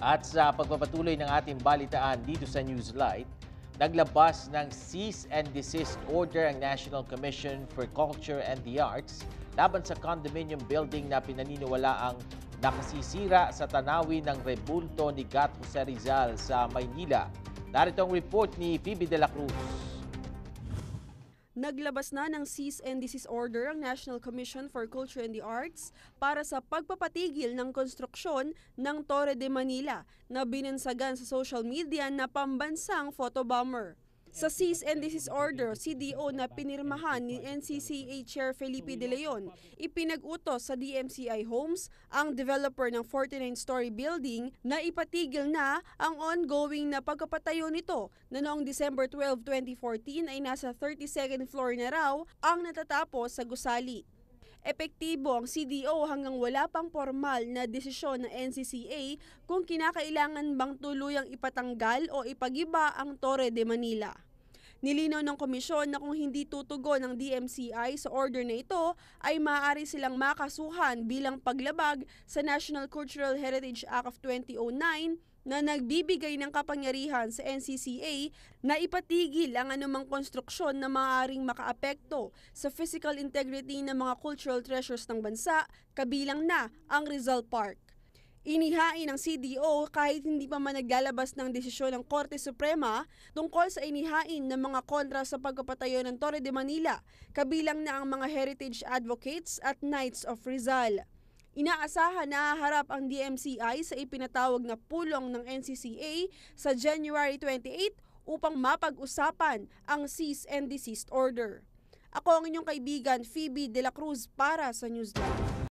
At sa pagpapatuloy ng ating balitaan dito sa Newslight, naglabas ng cease and desist order ang National Commission for Culture and the Arts laban sa condominium building na pinaniniwalaang nakasisira sa tanawin ng rebulto ni Gat Jose Rizal sa Maynila. Narito ang report ni Phoebe de la Cruz. Naglabas na ng cease and desist order ang National Commission for Culture and the Arts para sa pagpapatigil ng konstruksyon ng Torre de Manila na binansagan sa social media na pambansang photobomber. Sa cease and desist order, CDO na pinirmahan ni NCCA Chair Felipe De Leon, ipinag-utos sa DMCI Homes, ang developer ng 49-story building, na ipatigil na ang ongoing na pagpapatayo nito na noong December 12, 2014 ay nasa 32nd floor na raw ang natatapos sa gusali. Epektibo ang CDO hanggang wala pang formal na desisyon ng NCCA kung kinakailangan bang tuluyang ipatanggal o ipagiba ang Torre de Manila. Nilinaw ng komisyon na kung hindi tutugon ng DMCI sa order na ito ay maaari silang makasuhan bilang paglabag sa National Cultural Heritage Act of 2009 na nagbibigay ng kapangyarihan sa NCCA na ipatigil ang anumang konstruksyon na maaaring makaapekto sa physical integrity ng mga cultural treasures ng bansa, kabilang na ang Rizal Park. Inihain ng CDO kahit hindi pa man naglalabas ng desisyon ng Korte Suprema tungkol sa inihain ng mga kontra sa pagpapatayo ng Torre de Manila, kabilang na ang mga heritage advocates at Knights of Rizal. Inaasahan na haharap ang DMCI sa ipinatawag na pulong ng NCCA sa January 28 upang mapag-usapan ang cease and desist order. Ako ang inyong kaibigan, Phoebe de la Cruz para sa Newsline.